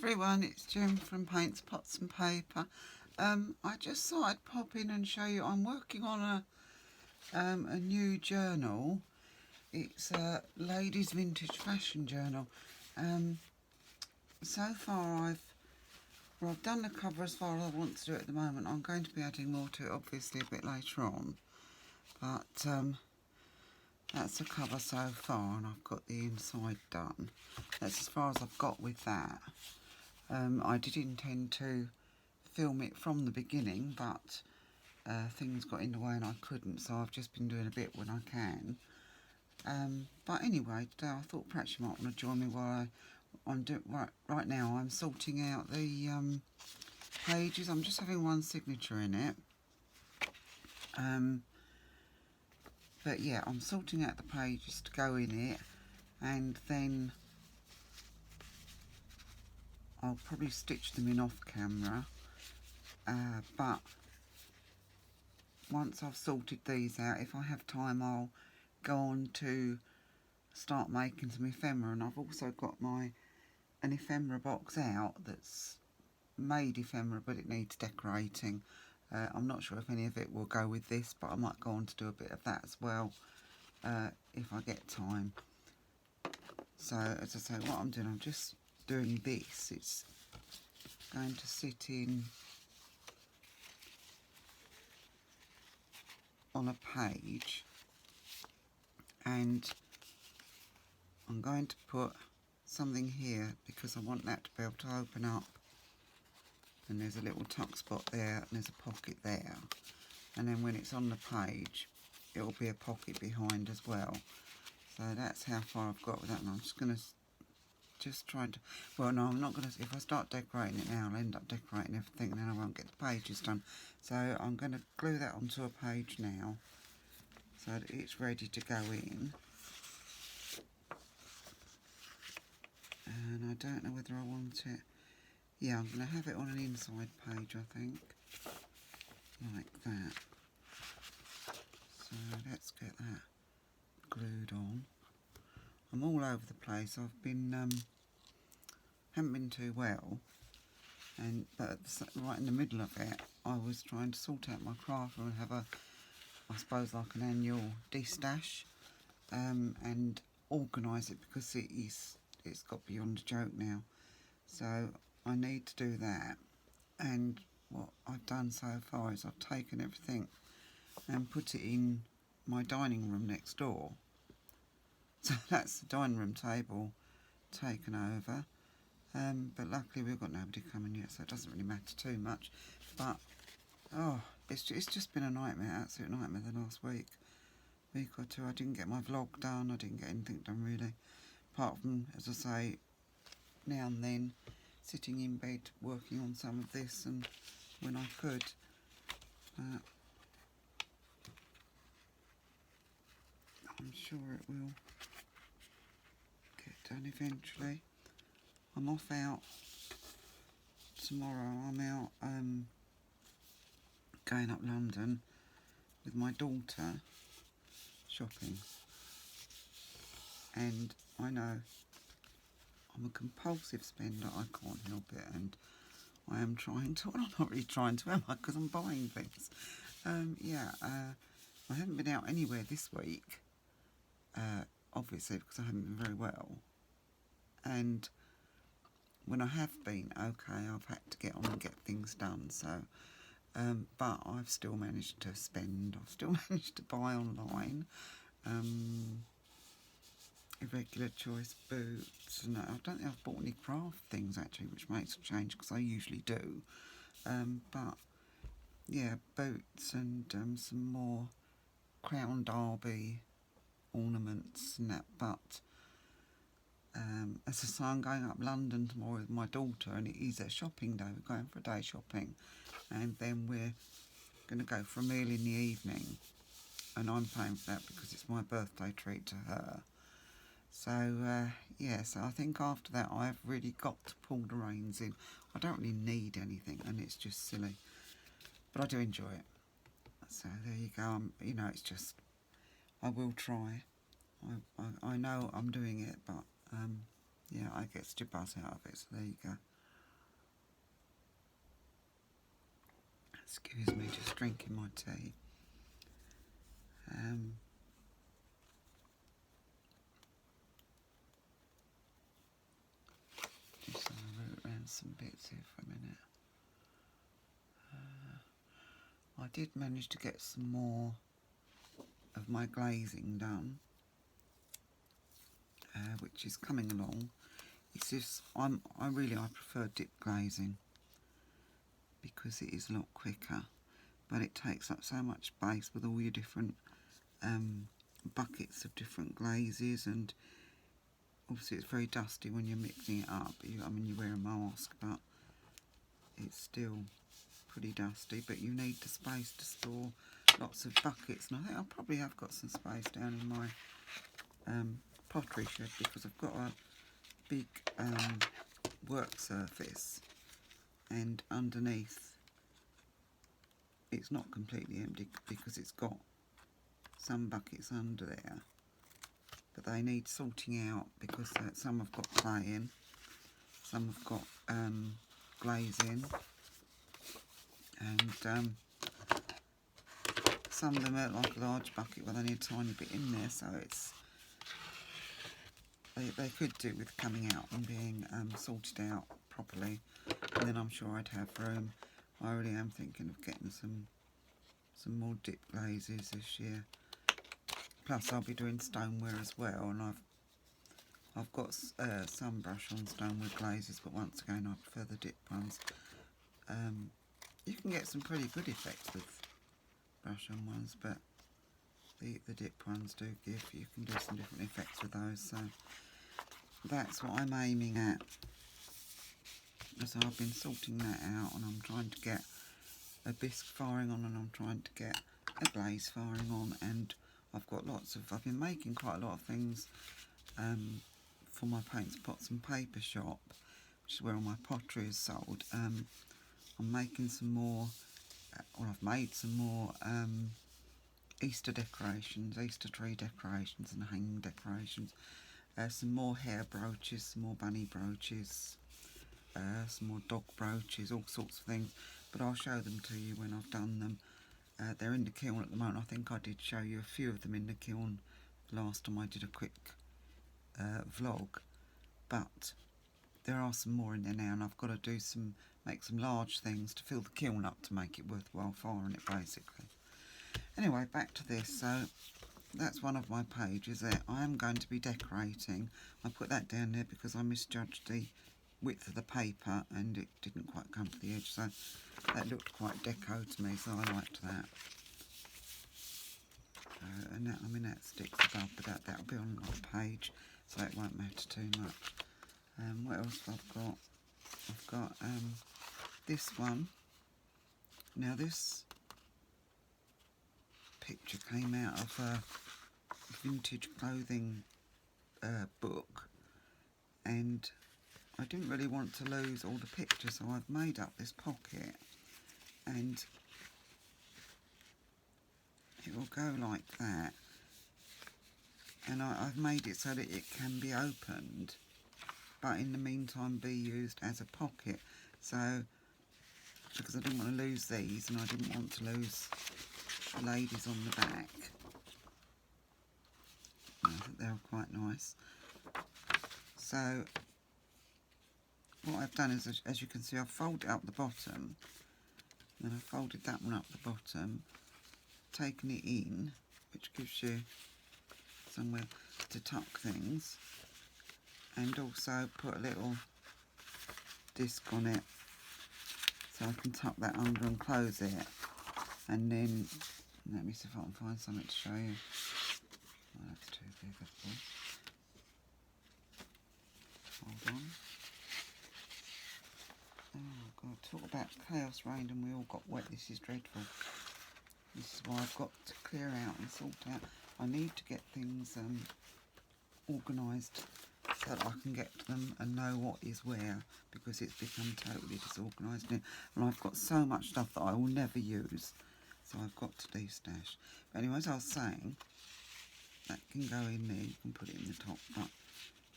everyone, it's Jim from Paintspotsandpaper. I just thought I'd pop in and show you I'm working on a new journal. It's a ladies' vintage fashion journal. So far I've done the cover as far as I want to do it at the moment. I'm going to be adding more to it obviously a bit later on, but that's the cover so far, and I've got the inside done. That's as far as I've got with that. I did intend to film it from the beginning, but things got in the way and I couldn't, so I've just been doing a bit when I can. But anyway, today I thought perhaps you might want to join me while I'm doing right now. I'm sorting out the pages. I'm just having one signature in it. But yeah, I'm sorting out the pages to go in it, and then I'll probably stitch them in off camera. But once I've sorted these out, if I have time, I'll go on to start making some ephemera. And I've also got an ephemera box out that's made ephemera, but it needs decorating. I'm not sure if any of it will go with this, but I might go on to do a bit of that as well if I get time. So as I say, what I'm doing, I'm just doing this. It's going to sit in on a page, and I'm going to put something here because I want that to be able to open up, and there's a little tuck spot there and there's a pocket there, and then when it's on the page it'll be a pocket behind as well. So that's how far I've got with that, and I'm just going to try to, well no, I'm not going to, if I start decorating it now I'll end up decorating everything and then I won't get the pages done. So I'm going to glue that onto a page now so that it's ready to go in. And I don't know whether I want it, yeah, I'm going to have it on an inside page, I think, like that. So let's get that glued on. I'm all over the place. I've been haven't been too well, but right in the middle of it I was trying to sort out my craft and have I suppose like an annual destash and organise it, because it's got beyond a joke now. So I need to do that, and what I've done so far is I've taken everything and put it in my dining room next door. So that's the dining room table taken over, but luckily we've got nobody coming yet, so it doesn't really matter too much. But oh, it's just been a nightmare, absolute nightmare the last week or two. I didn't get my vlog done, I didn't get anything done really, apart from, as I say, now and then sitting in bed working on some of this and when I could. I'm sure it will get done eventually. I'm off out tomorrow. I'm out going up London with my daughter shopping, and I know I'm a compulsive spender, I can't help it, and I am trying to, well, I'm not really trying to, am I, because I'm buying things. I haven't been out anywhere this week, obviously because I haven't been very well, and when I have been okay, I've had to get on and get things done. So but I've still managed to spend, I've still managed to buy online, irregular choice boots, and I don't think I've bought any craft things actually, which makes a change because I usually do. But yeah, boots and some more Crown Derby ornaments and that. But as I say, I'm going up London tomorrow with my daughter, and it is a shopping day. We're going for a day shopping, and then we're going to go for a meal in the evening, and I'm paying for that because it's my birthday treat to her. So yeah, so I think after that I've really got to pull the reins in. I don't really need anything, and it's just silly, but I do enjoy it. So there you go. You know, it's just, I will try. I know I'm doing it, but yeah, I get such a buzz out of it. So there you go. Excuse me, just drinking my tea. Just going to root around some bits here for a minute. I did manage to get some more of my glazing done, which is coming along. It's just I prefer dip glazing because it is a lot quicker, but it takes up so much space with all your different buckets of different glazes, and obviously it's very dusty when you're mixing it up. I mean, you wear a mask, but it's still pretty dusty. But you need the space to store lots of buckets, and I think I probably have got some space down in my pottery shed because I've got a big work surface, and underneath it's not completely empty because it's got some buckets under there, but they need sorting out because some have got clay in, some have got glaze in, and some of them are like a large bucket where they need a tiny bit in there, so it's they could do with coming out and being sorted out properly, and then I'm sure I'd have room. I really am thinking of getting some more dip glazes this year. Plus I'll be doing stoneware as well, and I've got some brush on stoneware glazes, but once again I prefer the dip ones. You can get some pretty good effects with brush on ones, but the dip ones do give, you can do some different effects with those, so that's what I'm aiming at. So I've been sorting that out, and I'm trying to get a bisque firing on, and I'm trying to get a glaze firing on, and I've been making quite a lot of things for my Paintspotsandpaper shop, which is where all my pottery is sold. I'm making some more, I've made some more Easter decorations, Easter tree decorations and hanging decorations, some more hair brooches, some more bunny brooches, some more dog brooches, all sorts of things, but I'll show them to you when I've done them. They're in the kiln at the moment. I think I did show you a few of them in the kiln last time I did a quick vlog, but there are some more in there now, and I've got to make some large things to fill the kiln up to make it worthwhile firing it, basically. Anyway, back to this. So that's one of my pages there. I am going to be decorating. I put that down there because I misjudged the width of the paper and it didn't quite come to the edge, so that looked quite deco to me, so I liked that. And that, I mean, that sticks above, but that'll be on another page, so it won't matter too much. What else have I got? I've got this one. Now this picture came out of a vintage clothing book, and I didn't really want to lose all the pictures, so I've made up this pocket, and it will go like that, and I've made it so that it can be opened, but in the meantime be used as a pocket, so because I didn't want to lose these, and I didn't want to lose the ladies on the back. I think they're quite nice. So what I've done is, as you can see, I've folded up the bottom, then I've folded that one up the bottom, taken it in, which gives you somewhere to tuck things, and also put a little disc on it so I can tuck that under and close it. And then, let me see if I can find something to show you. Oh, that's too big, of course. Hold on. Oh God, talk about chaos reigned and we all got wet. This is dreadful. This is why I've got to clear out and sort out. I need to get things organised so that I can get to them and know what is where, because it's become totally disorganised now. And I've got so much stuff that I will never use, so I've got to de-stash. But anyway, as I was saying, that can go in there. You can put it in the top, but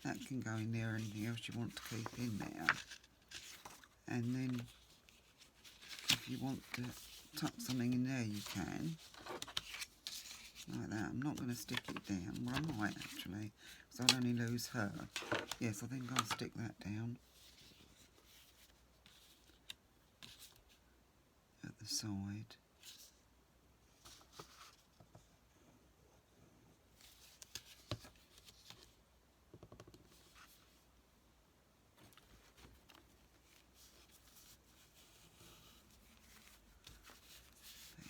that can go in there. Anything else you want to keep in there. And then if you want to tuck something in there, you can. Like that. I'm not going to stick it down. Well, I might actually, because I'll only lose her. Yes, I think I'll stick that down at the side.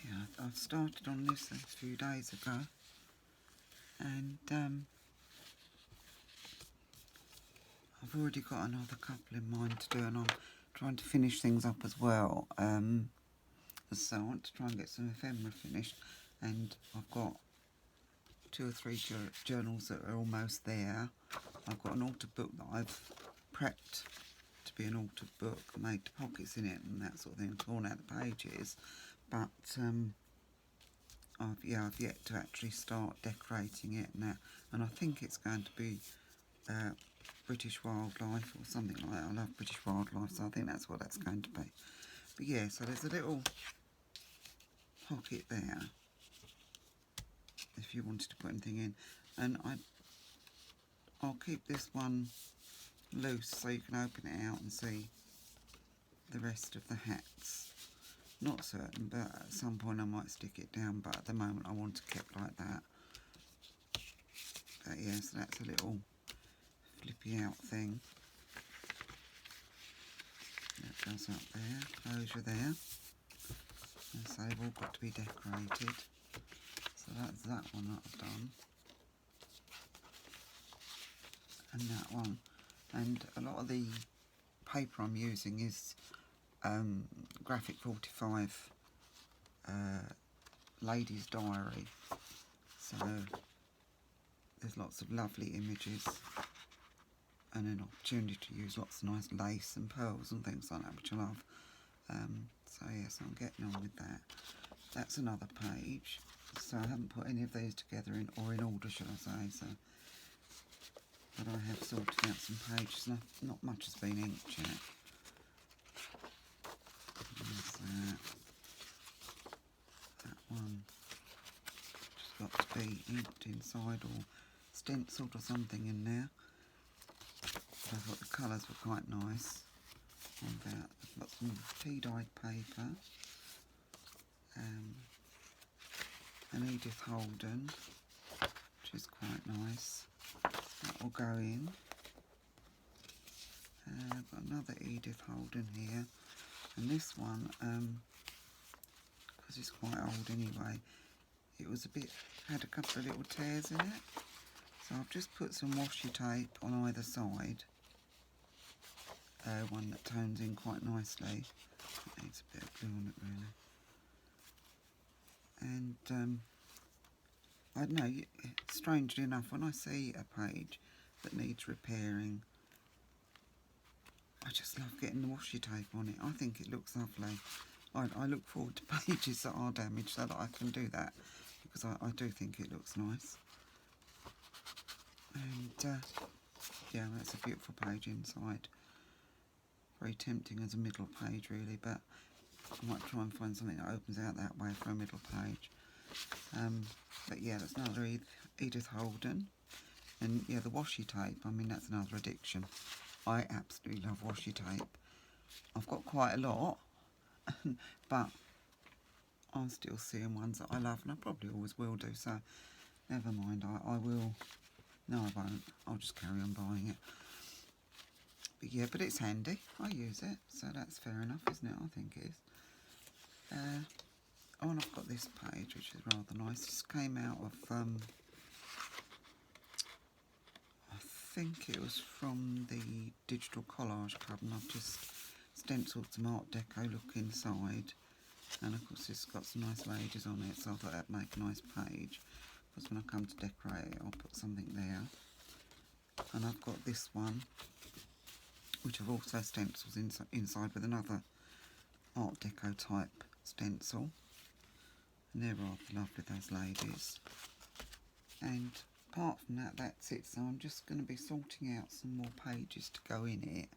Yeah, I started on this a few days ago, and I've already got another couple in mind to do, and I'm trying to finish things up as well. So I want to try and get some ephemera finished, and I've got 2 or 3 journals that are almost there. I've got an altered book that I've prepped to be an altered book, made pockets in it and that sort of thing, torn out the pages, but I've yet to actually start decorating it and that, and I think it's going to be British wildlife or something like that. I love British wildlife, so I think that's what that's going to be. But yeah, so there's a little pocket there if you wanted to put anything in, and I'll keep this one loose so you can open it out and see the rest of the hats. Not certain, but at some point I might stick it down, but at the moment I want it kept like that. But yeah, so that's a little flippy out thing. That goes up there, closure there. And so they've all got to be decorated. So that's that one that I've done. And that one. And a lot of the paper I'm using is Graphic 45 Ladies Diary. So there's lots of lovely images and an opportunity to use lots of nice lace and pearls and things like that, which I love. So yes, I'm getting on with that. That's another page. So I haven't put any of these together in, or in order, should I say. So, but I have sorted out some pages. Not much has been inked yet. There's that one. Just got to be inked inside or stenciled or something in there. I thought the colours were quite nice on that. I've got some tea-dyed paper, an Edith Holden, which is quite nice. That will go in. I've got another Edith Holden here, and this one, because it's quite old anyway, it was had a couple of little tears in it, so I've just put some washi tape on either side, one that tones in quite nicely. It needs a bit of glue on it really. And I don't know, strangely enough, when I see a page that needs repairing, I just love getting the washi tape on it. I think it looks lovely. I look forward to pages that are damaged so that I can do that, because I do think it looks nice. And yeah, that's a beautiful page inside. Very tempting as a middle page really, but I might try and find something that opens out that way for a middle page. But yeah, that's another Edith Holden. And yeah, the washi tape, I mean, that's another addiction. I absolutely love washi tape. I've got quite a lot, but I'm still seeing ones that I love, and I probably always will do, so never mind, I will. No, I won't. I'll just carry on buying it. But yeah, but it's handy. I use it, so that's fair enough, isn't it? I think it is. Oh, and I've got this page, which is rather nice. This came out of, I think it was from the Digital Collage Club, and I've just stenciled some Art Deco look inside. And of course it's got some nice ladies on it, so I thought that'd make a nice page. Because when I come to decorate it, I'll put something there. And I've got this one, which I've also stenciled inside with another Art Deco type stencil. And they're rather lovely, those ladies. And apart from that, that's it. So I'm just going to be sorting out some more pages to go in it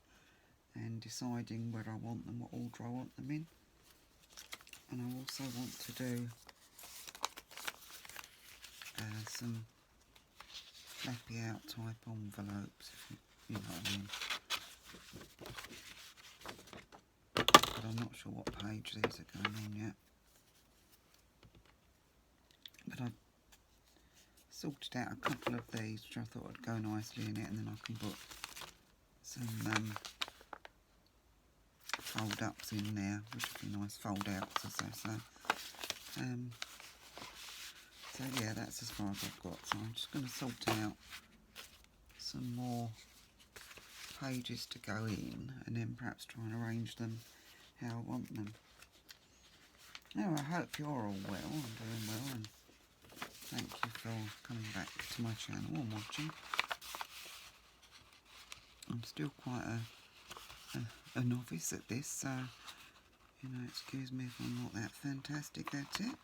and deciding where I want them, what order I want them in. And I also want to do some flappy out type envelopes, if you know what I mean. But I'm not sure what page these are going on yet. But I've sorted out a couple of these which I thought would go nicely in it, and then I can put some fold ups in there, which would be nice fold outs as they say. So yeah, that's as far as I've got. So I'm just going to sort out some more pages to go in, and then perhaps try and arrange them how I want them. Now, I hope you're all well. I'm doing well, and thank you for coming back to my channel and watching. I'm still quite a novice at this, so you know, excuse me if I'm not that fantastic at it,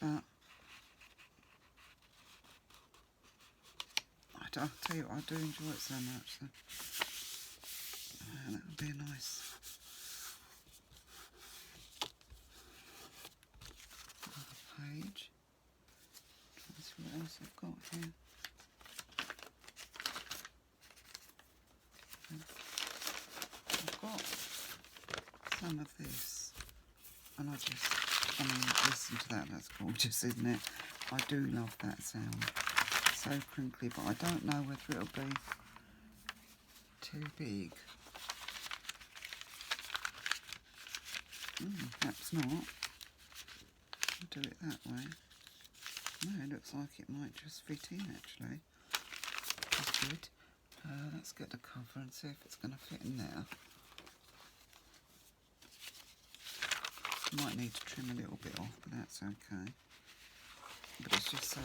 but I'll tell you what, I do enjoy it so much, so that would be a nice page. Let's see what else I've got here. I've got some of this, and I mean, listen to that, that's gorgeous, isn't it? I do love that sound. So crinkly, but I don't know whether it'll be too big. Perhaps not. I'll do it that way. No, it looks like it might just fit in actually. That's good. Let's get the cover and see if it's going to fit in there. Might need to trim a little bit off, but that's okay. But it's just so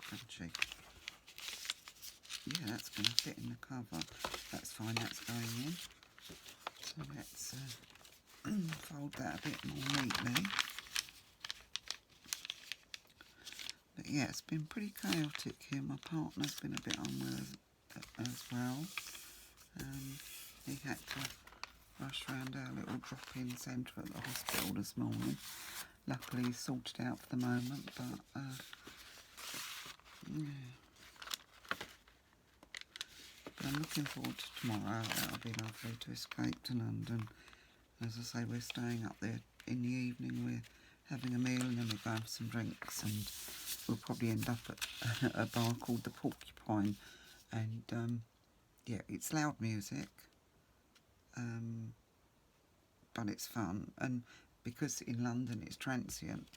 crunchy. Yeah, that's going to fit in the cover. That's fine, that's going in. So let's fold that a bit more neatly. But yeah, it's been pretty chaotic here. My partner's been a bit unwell as well. He had to rush around our little drop-in centre at the hospital this morning. Luckily he's sorted out for the moment, but yeah. But I'm looking forward to tomorrow. That'll be lovely to escape to London. As I say, we're staying up there in the evening. We're having a meal and then we're going for some drinks, and we'll probably end up at a bar called the Porcupine. And yeah, it's loud music, but it's fun. And because in London it's transient,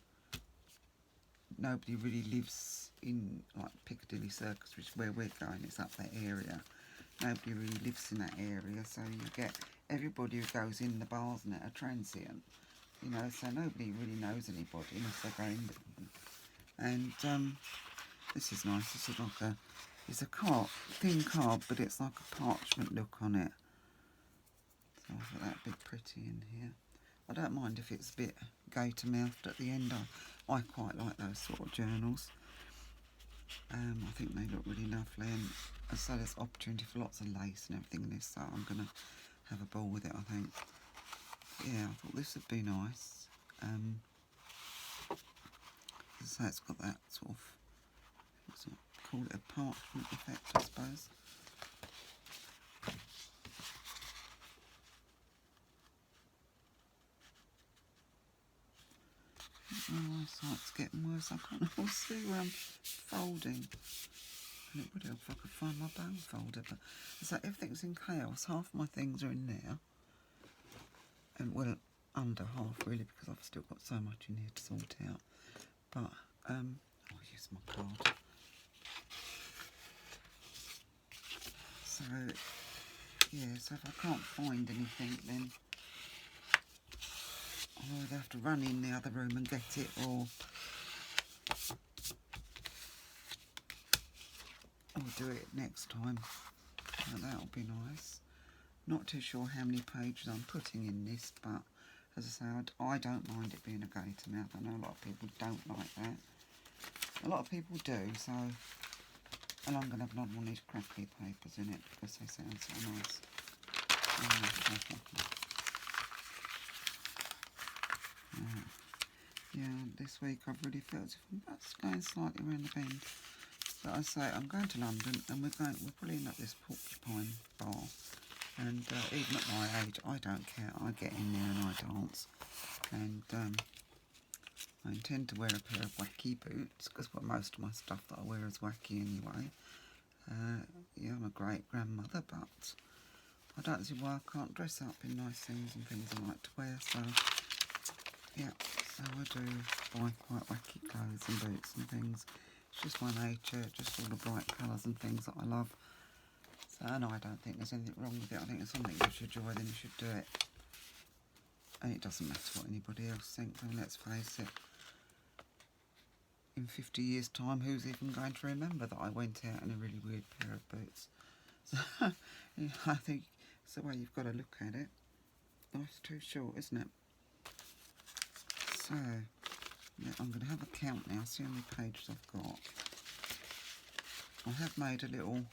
nobody really lives in like Piccadilly Circus, which is where we're going. It's up that area. Nobody really lives in that area, so you get everybody who goes in the bars and that are transient, you know, so nobody really knows anybody unless they're going with them. And this is nice. This is like it's a thin card, but it's like a parchment look on it. So I thought that'd be pretty in here. I don't mind if it's a bit gator-mouthed at the end. I quite like those sort of journals. I think they look really lovely, and so there's opportunity for lots of lace and everything in this, so I'm going to have a ball with it, I think. Yeah, I thought this would be nice. So it's got that sort of, call it a parchment effect, I suppose. My eyesight's getting worse. I can't always see where I'm folding. And it would help if I could find my bone folder, but it's like everything's in chaos. Half my things are in there, and well, under half really, because I've still got so much in here to sort out. But I'll use my card. So yeah, so if I can't find anything, then I'll either have to run in the other room and get it, or I'll do it next time. That'll be nice. Not too sure how many pages I'm putting in this, but as I say, I don't mind it being a gator mouth. I know a lot of people don't like that. A lot of people do, so... And I'm going to have another one of these crackly papers in it because they sound so nice. Yeah, this week I've really felt as if I'm just going slightly around the bend. But I say I'm going to London and we're probably in at this porcupine bar. And even at my age, I don't care. I get in there and I dance. And I intend to wear a pair of wacky boots because most of my stuff that I wear is wacky anyway. Yeah, I'm a great grandmother, but I don't see why I can't dress up in nice things and things I like to wear. So yeah, so I do buy quite wacky clothes and boots and things. It's just my nature, just all the bright colours and things that I love. So, and I don't think there's anything wrong with it. I think it's something you should enjoy, then you should do it. And it doesn't matter what anybody else thinks. I mean, let's face it, in 50 years' time, who's even going to remember that I went out in a really weird pair of boots? So, yeah, I think it's the way you've got to look at it. Life's too short, isn't it? So, yeah, I'm going to have a count now, see how many pages I've got. I have made a little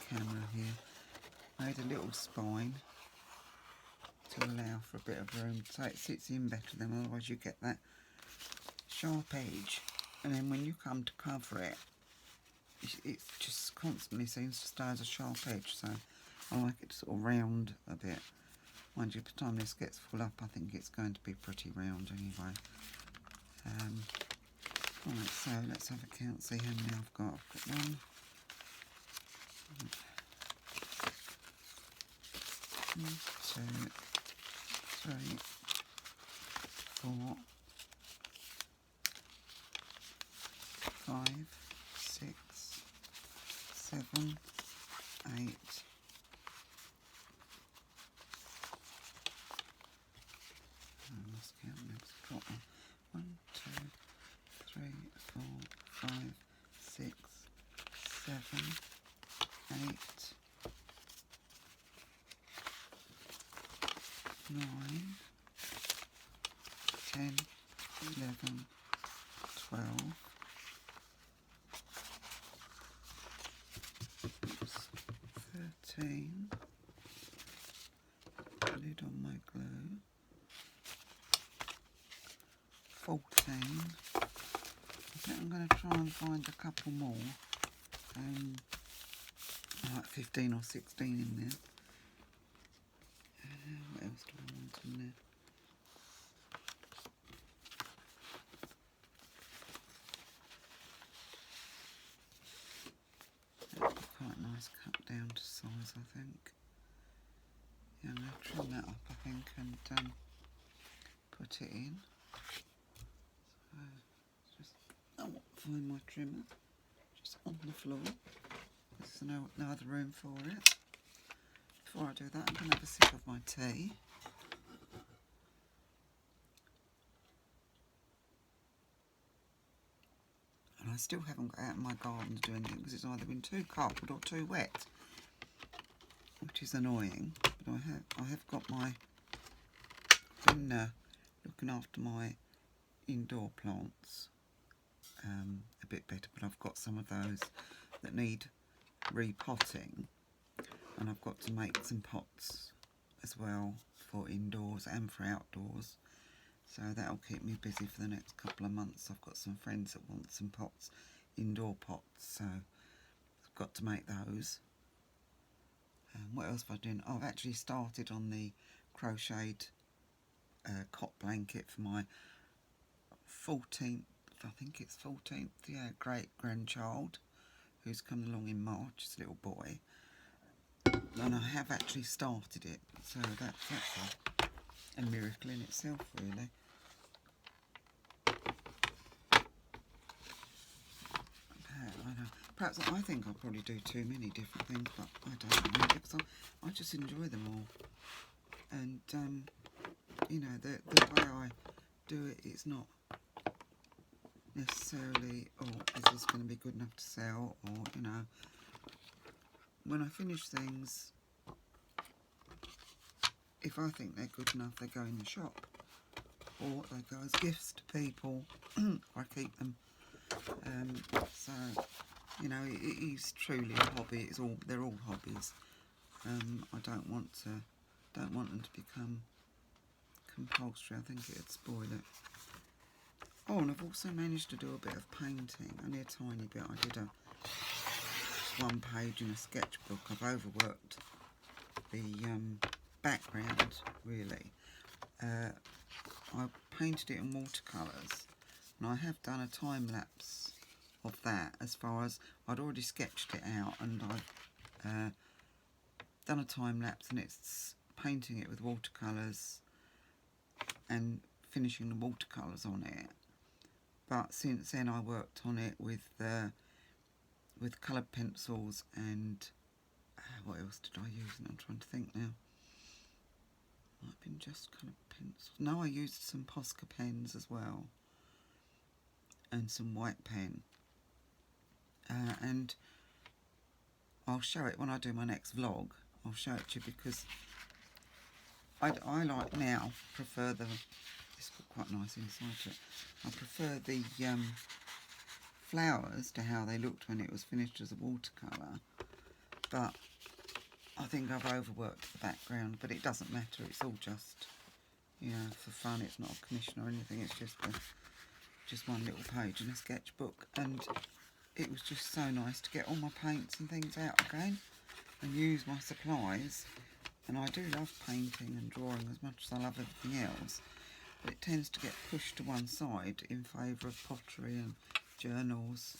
camera here, made a little spine to allow for a bit of room so it sits in better than otherwise you get that sharp edge, and then when you come to cover it, it just constantly seems to stay as a sharp edge, so I like it to sort of round a bit. Mind you, by the time this gets full up, I think it's going to be pretty round anyway. Right, so let's have a count, see how many I've got. I've got 1, 2, 3, 4, 5, 6, 7, 8. I must count them. I've got 1, 2, 3, 4, 5, 6, 7, 8, 9, 10, 11, 12, 13, lid on my glue, 14, I think I'm going to try and find a couple more, like 15 or 16 in there. What else do I want in there? That'd be quite a nice cut down to size, I think. Yeah, I'm going to trim that up, I think, and put it in. So, just find my trimmer, just on the floor. There's no other room for it. Before I do that, I'm going to have a sip of my tea. And I still haven't got out in my garden to do anything because it's either been too cold or too wet, which is annoying. But I have got been looking after my indoor plants a bit better, but I've got some of those that need repotting, and I've got to make some pots as well for indoors and for outdoors, so that'll keep me busy for the next couple of months. I've got some friends that want some pots, indoor pots, so I've got to make those. What else have I done? Oh, I've actually started on the crocheted cot blanket for my 14th, I think it's 14th, yeah, great grandchild who's coming along in March. It's a little boy, and I have actually started it, so that's a miracle in itself, really. Perhaps I think I'll probably do too many different things, but I don't know, because I just enjoy them all, and you know, the way I do it, it's not necessarily, oh, is this going to be good enough to sell, or, you know, when I finish things, if I think they're good enough, they go in the shop, or they go as gifts to people. I keep them. So, you know, it is truly a hobby. They're all hobbies. I don't want them to become compulsory. I think it'd spoil it. Oh, and I've also managed to do a bit of painting, only a tiny bit. I did just one page in a sketchbook. I've overworked the background, really. I painted it in watercolours, and I have done a time-lapse of that, as far as I'd already sketched it out, and I've done a time-lapse, and it's painting it with watercolours and finishing the watercolours on it. But since then I worked on it with coloured pencils and what else did I use? I'm trying to think now. Might have been just coloured pencils. No, I used some Posca pens as well, and some white pen. And I'll show it when I do my next vlog. I'll show it to you, because I like now prefer the. This looked quite nice inside it. I prefer the flowers to how they looked when it was finished as a watercolour, but I think I've overworked the background, but it doesn't matter. It's all just, you know, for fun. It's not a commission or anything. It's just one little page in a sketchbook, and it was just so nice to get all my paints and things out again and use my supplies. And I do love painting and drawing as much as I love everything else, but it tends to get pushed to one side in favour of pottery and journals.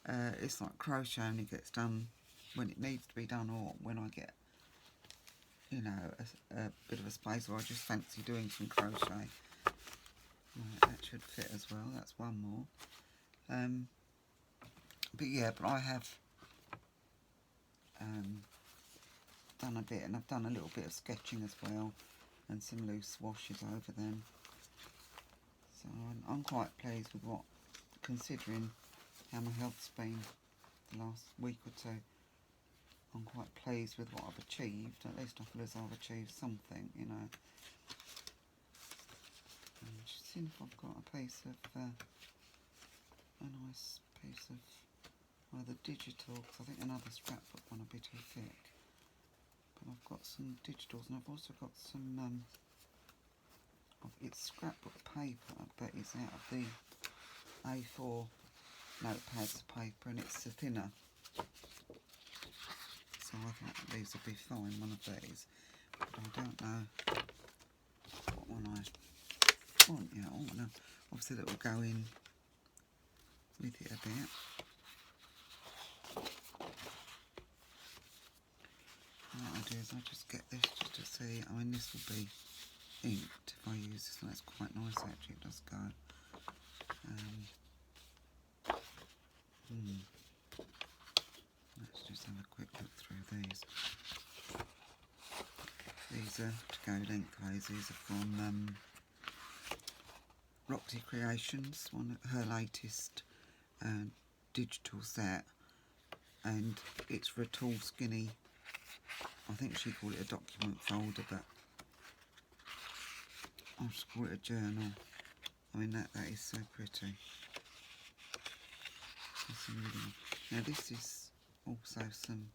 It's like crochet only gets done when it needs to be done, or when I get, you know, a bit of a space, or I just fancy doing some crochet. Right, that should fit as well. That's one more. But yeah, but I have done a bit, and I've done a little bit of sketching as well, and some loose washes over them. So I'm quite pleased with what, considering how my health's been the last week or two, I'm quite pleased with what I've achieved. At least I feel as though I've achieved something, you know. And just seeing if I've got a piece of, a nice piece of either digital, because I think another scrapbook one would be too thick. But I've got some digitals, and I've also got some, it's scrapbook paper, but it's out of the A4 notepads paper, and it's a thinner. So I think these will be fine, one of these. But I don't know what one I want yet. Oh no, obviously that will go in with it a bit. And what I do is I just get this just to see. I mean, this will be inked if I use this one. That's quite nice actually, it does go. Let's just have a quick look through these. These are to go lengthways. These are from Roxy Creations, one of her latest digital set, and it's for a tall, skinny. I think she called it a document folder, but I'll just call it a journal. I mean, that is so pretty. Now this is also some,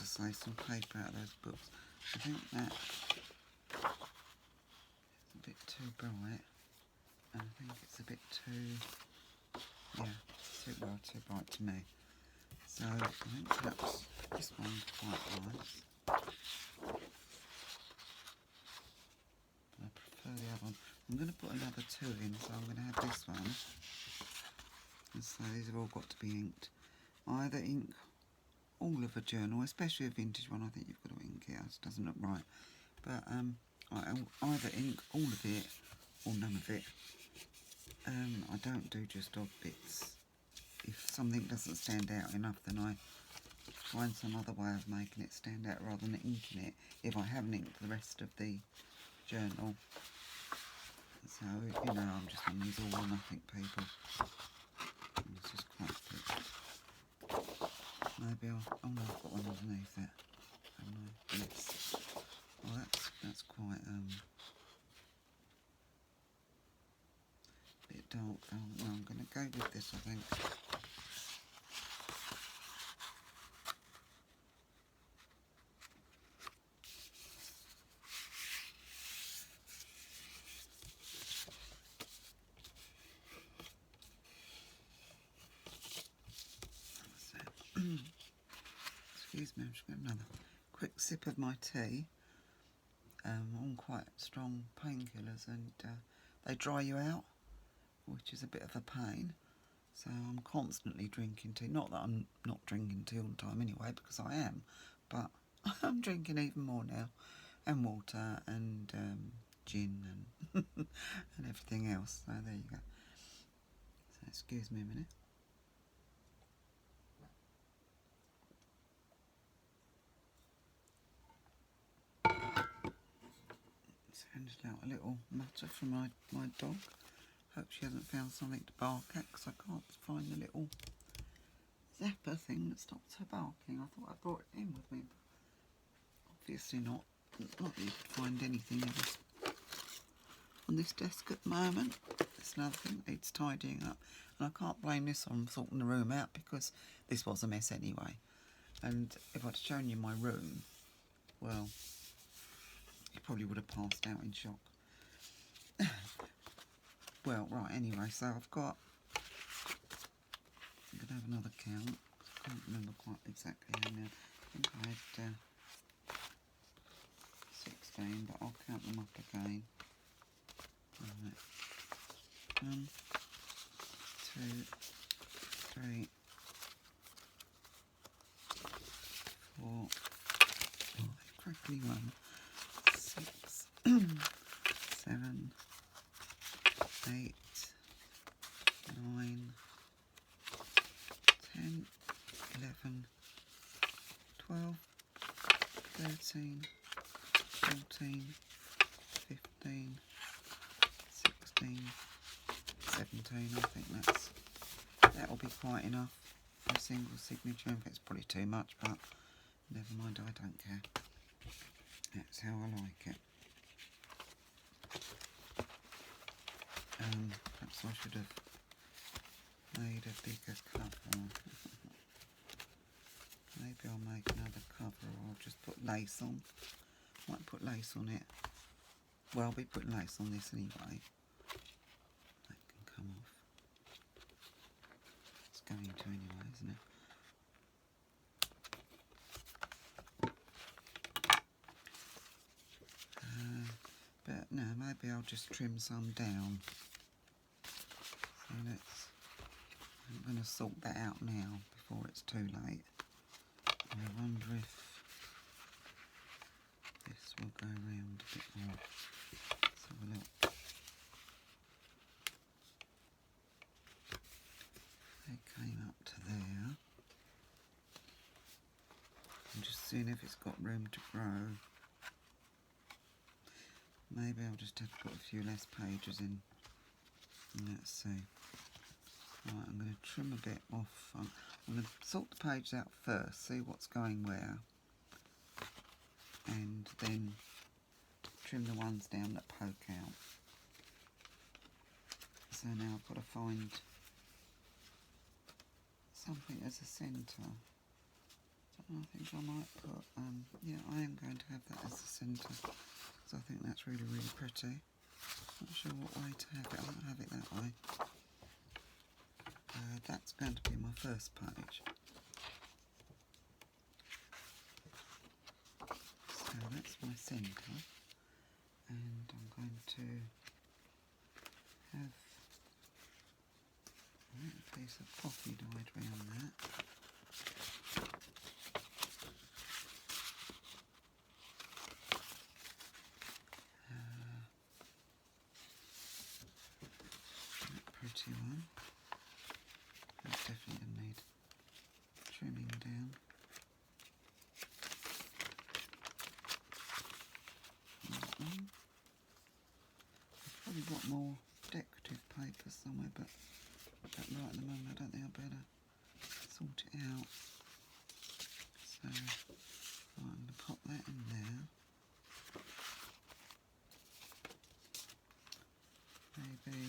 as I say, some paper out of those books. I think that is a bit too bright, and I think it's a bit too, yeah, too bright to me. So I think perhaps this one's quite nice. But I prefer the other one. I'm going to put another two in, so I'm going to have this one. And so these have all got to be inked. Either ink all of a journal, especially a vintage one. I think you've got to ink it, it doesn't look right. But I either ink all of it or none of it. I don't do just odd bits. If something doesn't stand out enough, then I find some other way of making it stand out rather than inking it, if I haven't inked the rest of the journal. So, you know, I'm just one of these all or nothing people. It's just quite thick. Maybe I'll, oh no, I've got one underneath it. Haven't I? Yes. Oh, that's quite, a bit dark. Oh, no, I'm going to go with this, I think. excuse me, I'm just going to have another quick sip of my tea. I'm on quite strong painkillers, and they dry you out, which is a bit of a pain. So I'm constantly drinking tea. Not that I'm not drinking tea all the time anyway, because I am, but I'm drinking even more now, and water, and gin, and and everything else. So there you go. So excuse me a minute. Sounds like a little mutter from my dog. Hope she hasn't found something to bark at, because I can't find the little zapper thing that stops her barking. I thought I brought it in with me, but obviously not. Not that you could find anything on this desk at the moment. That's another thing, it's tidying up. And I can't blame this on sorting the room out, because this was a mess anyway. And if I'd shown you my room, well, you probably would have passed out in shock. Well, right, anyway, so I'm going to have another count. I can't remember quite exactly how many. I think I had 16, but I'll count them up again. Right. 1, 2, 3, 4, 5, crackly 1, 6, 7, 8, 9, 10, 11, 12, 13, 14, 15, 16, 17. I think that'll be quite enough for a single signature. In fact, it's probably too much, but never mind, I don't care. That's how I like it. Perhaps I should have made a bigger cover. Maybe I'll make another cover, or I'll just put lace on. Might put lace on it. Well, I'll be putting lace on this anyway. That can come off. It's going to anyway, isn't it? But no, maybe I'll just trim some down. So I'm going to sort that out now before it's too late. I wonder if this will go around a bit more. Let's have a look. They came up to there. I'm just seeing if it's got room to grow. Maybe I'll just have to put a few less pages in. Let's see. Right, I'm going to trim a bit off. I'm going to sort the pages out first, see what's going where, and then trim the ones down that poke out. So now I've got to find something as a centre. I think I might put, yeah, I am going to have that as the centre, because I think that's really, really pretty. Not sure what way to have it. I won't have it that way. That's going to be my first page. So that's my centre, and I'm going to have a little piece of poppy dyed around that. Pretty one. That's definitely going to need trimming down. That one. I've probably got more decorative paper somewhere, but right at the moment I don't think I better sort it out. So I'm going to pop that in there. Maybe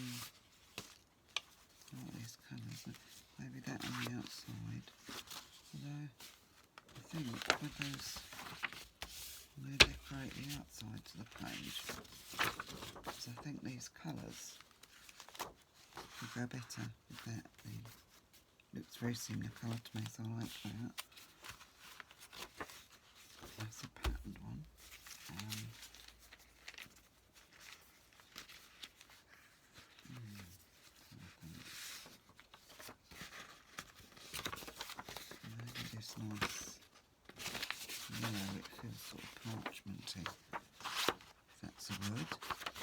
these colours, maybe that on the outside. Although I think with those, I'm going to decorate the outside to the page, because I think these colours will go better with that. Looks very similar colour to me, so I like that. That's a patterned one. Maybe this nice yellow, it feels sort of parchmenty, if that's a word.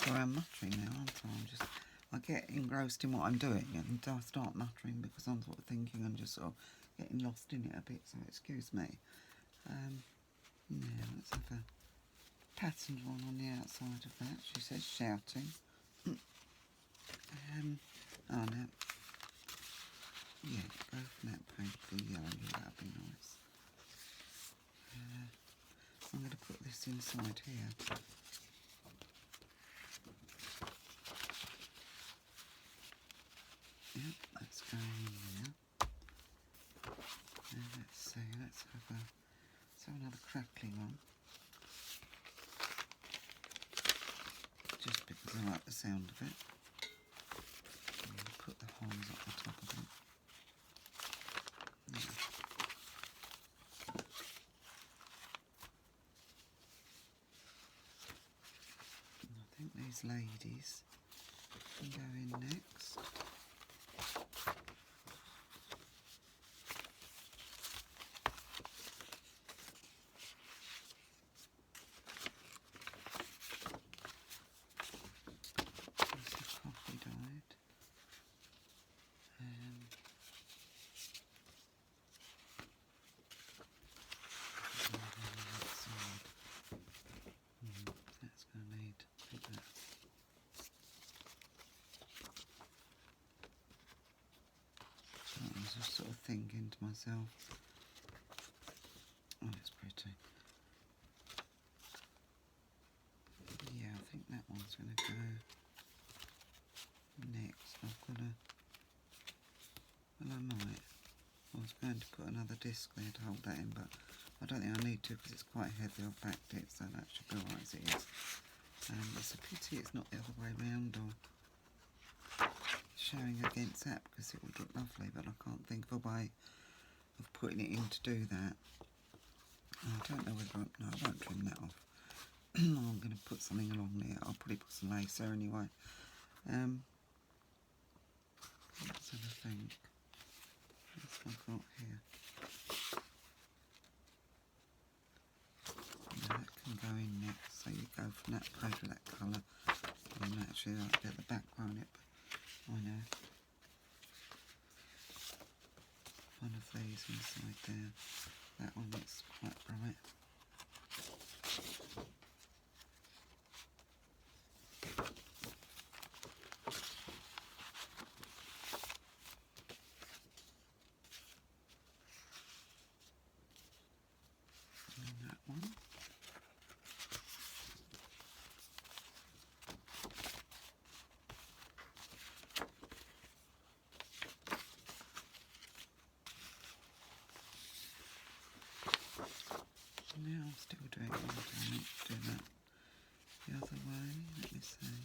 Sorry, I'm muttering now, aren't I? I get engrossed in what I'm doing and I start muttering because I'm sort of thinking and just sort of getting lost in it a bit, so excuse me. Now let's have a patterned one on the outside of that. She says shouting. Oh no. Yeah, go for that paper yellow, that'd be nice. I'm going to put this inside here. Yep, that's going in there. And let's see, let's have another crackly one. Just because I like the sound of it. And put the holes up the top of it. Yeah. I think these ladies can go in next. Just sort of thinking to myself, oh, it's pretty. Yeah, I think that one's going to go next. I've got well, I might. I was going to put another disc there to hold that in, but I don't think I need to because it's quite heavy. I've backed it, so that should be alright as it is. It's a pity it's not the other way round or showing against that because it would look lovely, but I can't think of a way of putting it in to do that. I don't know whether no, I won't trim that off. I'm going to put something along there. I'll probably put some lace there anyway. Let's have a think. What's I've got here? Yeah, that can go in next. So you go from that paper, that colour, and actually I'll get the back, won't it? I know. One of these inside there. That one looks quite bright. And that one. Now I'm still doing it. I need to do that the other way. Let me see.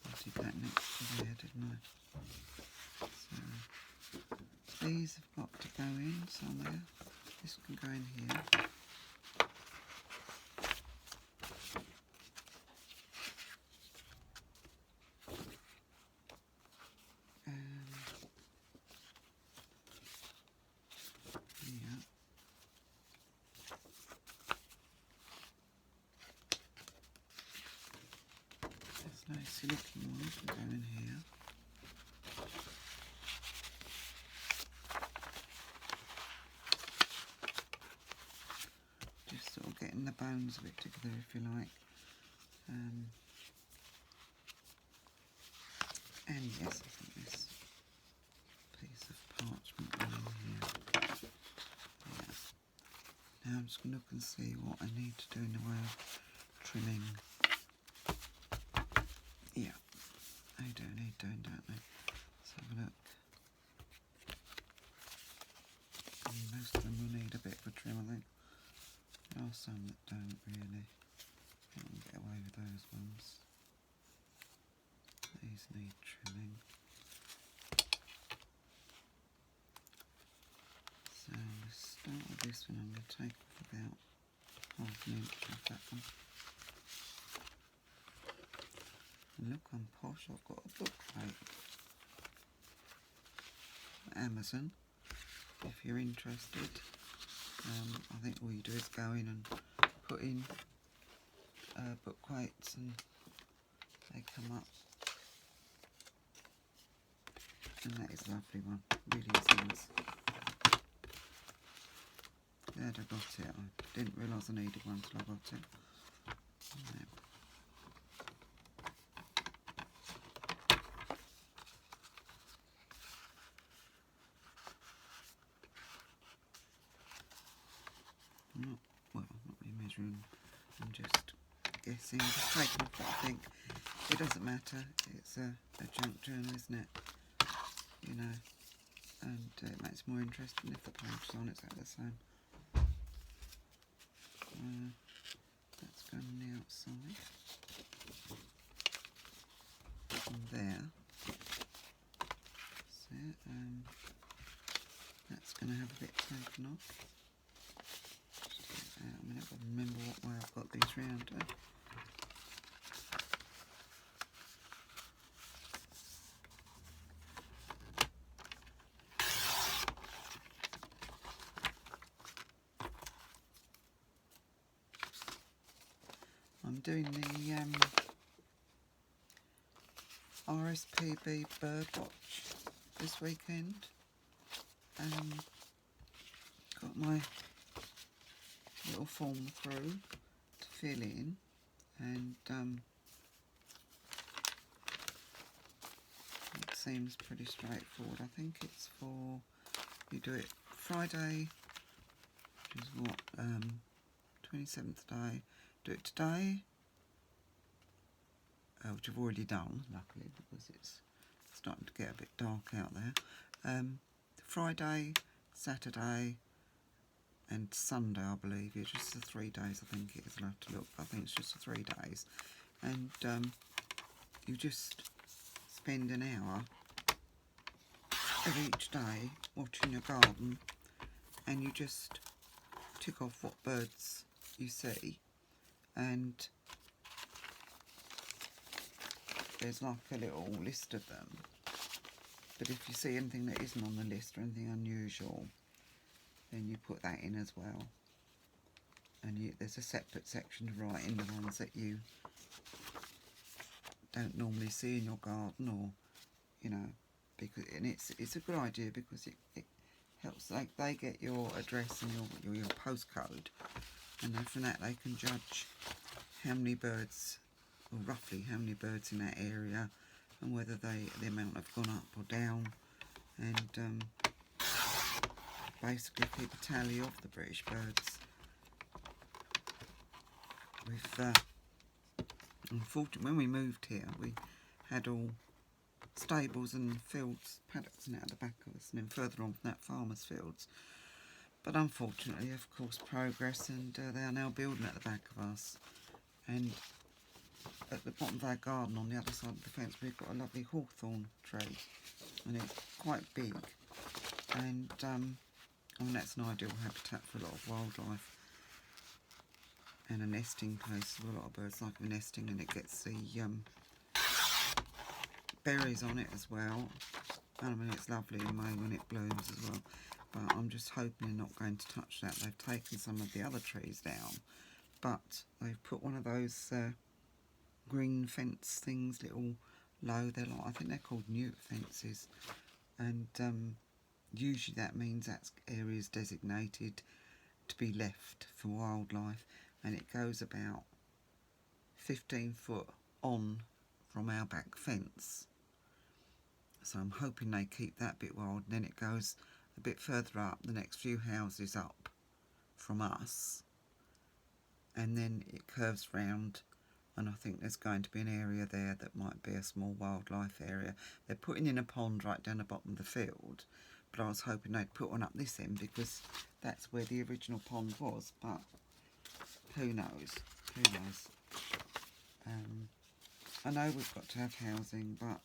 I did that next to there, didn't I? So these have got to go in somewhere. This can go in here. Yeah. This nice looking one can go in here. Just sort of getting the bones of it together, if you like. And yes, I think this piece of parchment in here. Yeah. Now I'm just going to look and see what I need to do in the way of trimming. Yeah, they do need doing, don't they? Let's have a look. Most of them will need a bit of a trim, I think. There are some that don't really. I can get away with those ones. These need trimming. So let's start with this this one I'm going to take off about half an inch of that one. And look, I'm posh, I've got a book plate. Amazon, if you're interested. I think all you do is go in and put in book weights and they come up. And that is a lovely one, really is nice. Glad I got it. I didn't realise I needed one till I got it. Yeah. Well, I'm not really measuring, I'm just guessing, just taking off what I think. It doesn't matter, it's a junk journal, isn't it? You know, and it makes it more interesting if the page is on exactly the same. That's going on the outside. And there. So, that's going to have a bit taken off. I mean, I've got to remember what way I've got these round to. I'm doing the RSPB Birdwatch this weekend. Got my little form through to fill in, and it seems pretty straightforward. I think it's for, you do it Friday, which is what, 27th day. Do it today, which I've already done, luckily, because it's starting to get a bit dark out there. Friday, Saturday and Sunday, I believe. It's just the 3 days, I think it is. I'll have to look. I think it's just the 3 days. And you just spend an hour of each day watching your garden, and you just tick off what birds you see. And there's like a little list of them, but if you see anything that isn't on the list or anything unusual, then you put that in as well. And there's a separate section to write in the ones that you don't normally see in your garden, or you know, because, and it's a good idea because it helps, like, they get your address and your postcode, and then from that they can judge how many birds, or roughly how many birds in that area, and whether the amount have gone up or down, and basically keep a tally of the British birds. We've unfortunately, when we moved here, we had all stables and fields, paddocks and out the back of us, and then further on from that, farmers' fields. But unfortunately, of course, progress, and they are now building at the back of us. And at the bottom of our garden, on the other side of the fence, we've got a lovely hawthorn tree, and it's quite big. And I mean, that's an ideal habitat for a lot of wildlife, and a nesting place for a lot of birds, like a nesting, and it gets the berries on it as well. And I mean, it's lovely in May when it blooms as well. But I'm just hoping they're not going to touch that. They've taken some of the other trees down, but they've put one of those green fence things, little low. They're like, I think they're called newt fences, and usually that means that area is designated to be left for wildlife, and it goes about 15 foot on from our back fence. So I'm hoping they keep that bit wild, and then it goes a bit further up, the next few houses up from us, and then it curves round, and I think there's going to be an area there that might be a small wildlife area. They're putting in a pond right down the bottom of the field, but I was hoping they'd put one up this end because that's where the original pond was, but who knows, who knows. I know we've got to have housing, but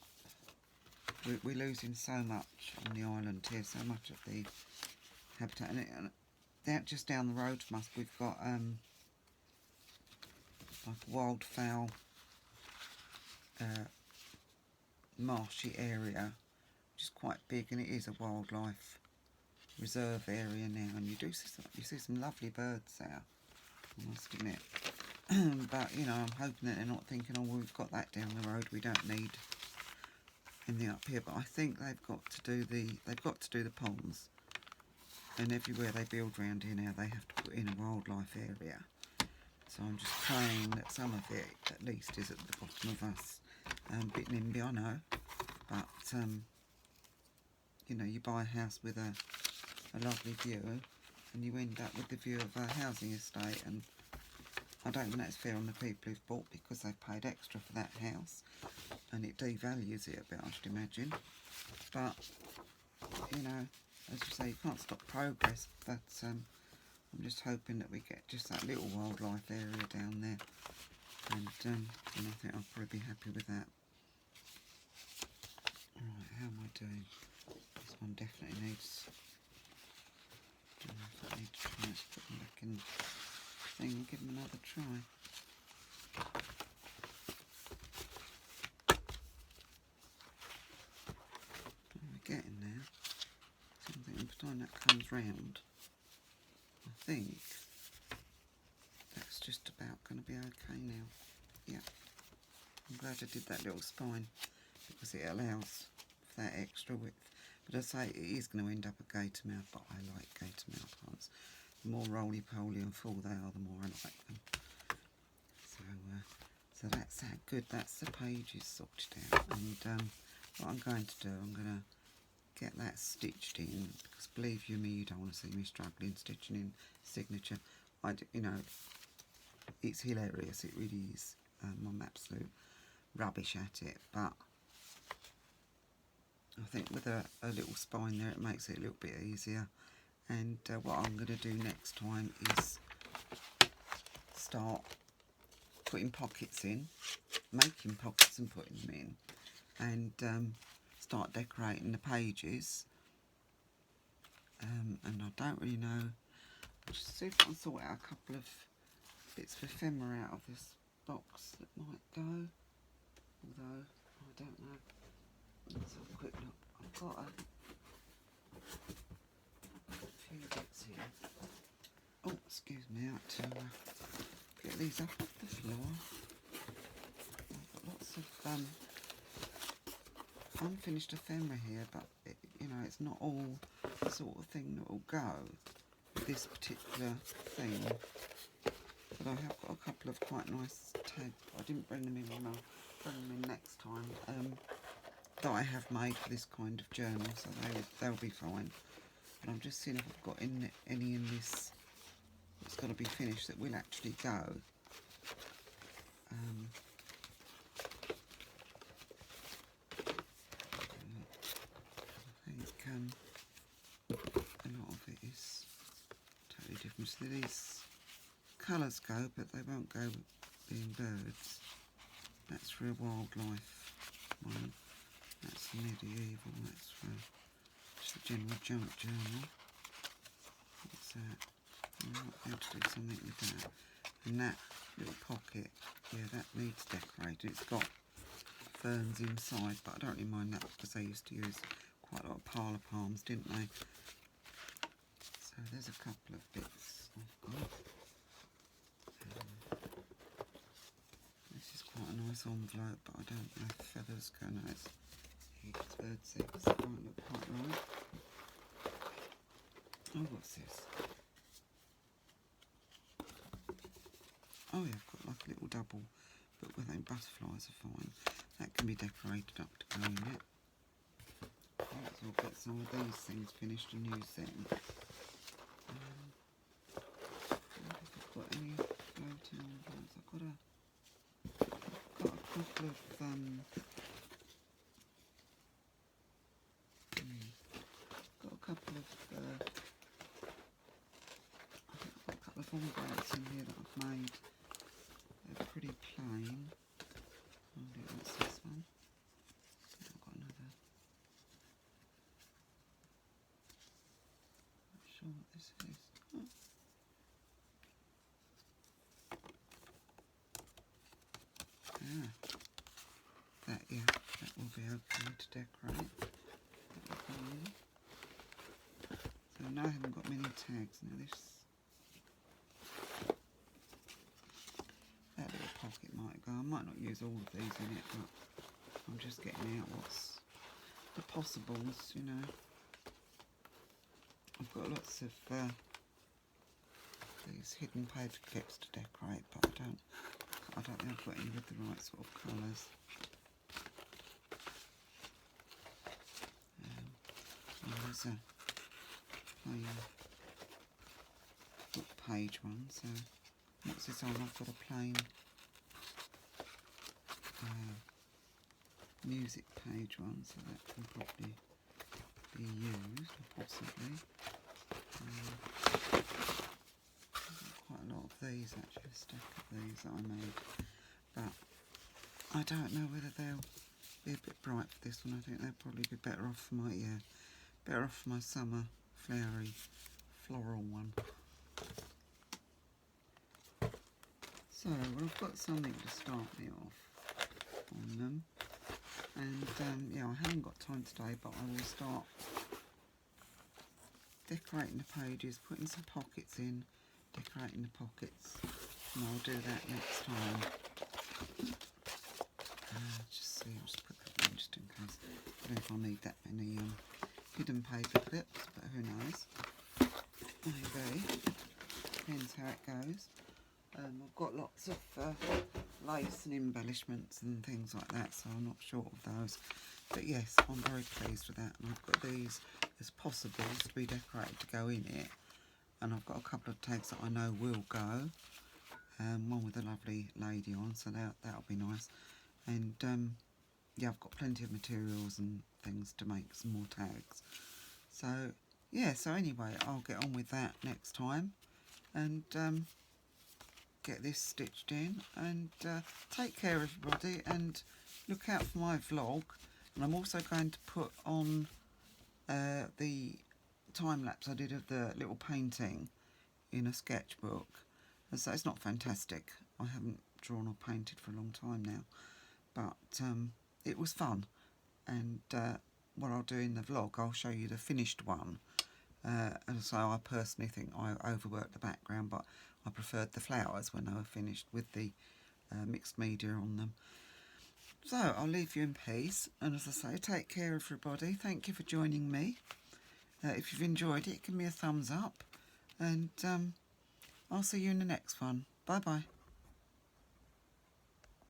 we're losing so much on the island here, so much of the habitat, and just down the road from us, we've got like a wildfowl marshy area, which is quite big, and it is a wildlife reserve area now, and you see some lovely birds there, I must admit. But you know, I'm hoping that they're not thinking, oh, well, we've got that down the road, we don't need anything up here. But I think they've got to do the ponds, and everywhere they build around here now, they have to put in a wildlife area. So I'm just praying that some of it, at least, is at the bottom of us. Bit NIMBY, I know, but you know, you buy a house with a lovely view, and you end up with the view of a housing estate, and I don't think that's fair on the people who've bought, because they've paid extra for that house, and it devalues it a bit, I should imagine. But you know, as you say, you can't stop progress. But I'm just hoping that we get just that little wildlife area down there, and I think I'll probably be happy with that. Alright, how am I doing? This one definitely needs... I don't know if I need to try to put them back in the thing and give them another try. What are we getting there? Something every time that comes round, I think that's just about going to be okay now. Yeah, I'm glad I did that little spine, because it allows for that extra width. But I say it is going to end up a gator mouth, but I like gator mouth ones. The more roly-poly and full they are, the more I like them. So that's that. Good, that's the pages sorted out. And what I'm going to do, I'm going to get that stitched in, because believe you me, you don't want to see me struggling stitching in signature. You know, it's hilarious, it really is. I'm absolute rubbish at it, but I think with a little spine there, it makes it a little bit easier. And what I'm going to do next time is start putting pockets in, making pockets and putting them in, and start decorating the pages. And I don't really know, I'll just see if I can sort out a couple of bits of ephemera out of this box that might go, although I don't know. Let's have a quick look. I've got a few bits here. Oh, excuse me, I have to get these up off the floor. I've got lots of unfinished ephemera here, but you know, it's not all the sort of thing that will go with this particular thing. But I have got a couple of quite nice tags. I didn't bring them in when I'll bring them in next time. That I have made for this kind of journal, so they'll be fine. But I'm just seeing if I've got any in this that's got to be finished that will actually go. I think a lot of it is totally different. So these colours go, but they won't go being birds. That's for a wildlife one. That's the medieval, that's for just the general junk journal. What's that? I might be able to do something with that. And that little pocket, yeah, that needs decorated. It's got ferns inside, but I don't really mind that, because they used to use quite a lot of parlour palms, didn't they? So there's a couple of bits I've got. This is quite a nice envelope, but I don't know if feathers go nice. It's bird 6, that might look quite right. Oh, what's this? Oh yeah, I've got like a little double book with butterflies are fine. That can be decorated up to go in it. Let's all get some of these things finished and use them. I wonder if I've got any floating envelopes. I've got a couple of envelopes in here that I've made. They're pretty plain. I wonder what's this one. I've got another. Not sure what this is. Yeah, that will be okay to decorate. So now I haven't got many tags. Now this, that little pocket might go. I might not use all of these in it, but I'm just getting out what's the possibles, you know. I've got lots of these hidden paper clips to decorate, but I don't think I've got any with the right sort of colours. There's a book page one, so what's this on? I've got a plain music page one, so that can probably be used, possibly. Quite a lot of these, actually, a stack of these that I made, but I don't know whether they'll be a bit bright for this one. I think they'll probably be better off for my summer flowery floral one. So, well, I've got something to start me off on them, and yeah, I haven't got time today, but I will start decorating the pages, putting some pockets in, decorating the pockets, and I'll do that next time. Just see, I'll just put that in just in case. I don't know if I'll need that many hidden paper clips, but who knows. Maybe. Depends how it goes. I've got lots of lace and embellishments and things like that, so I'm not short of those. But yes, I'm very pleased with that, and I've got these as possibles to be decorated to go in it, and I've got a couple of tags that I know will go. One with a lovely lady on, so that'll be nice. And yeah, I've got plenty of materials and things to make some more tags. So yeah, so anyway, I'll get on with that next time, and get this stitched in, and take care everybody, and look out for my vlog. And I'm also going to put on the time lapse I did of the little painting in a sketchbook. And so it's not fantastic, I haven't drawn or painted for a long time now, but it was fun. And what I'll do in the vlog, I'll show you the finished one. And so I personally think I overworked the background, but I preferred the flowers when they were finished with the mixed media on them. So I'll leave you in peace, and as I say, take care everybody. Thank you for joining me. If you've enjoyed it, give me a thumbs up, and I'll see you in the next one. Bye bye.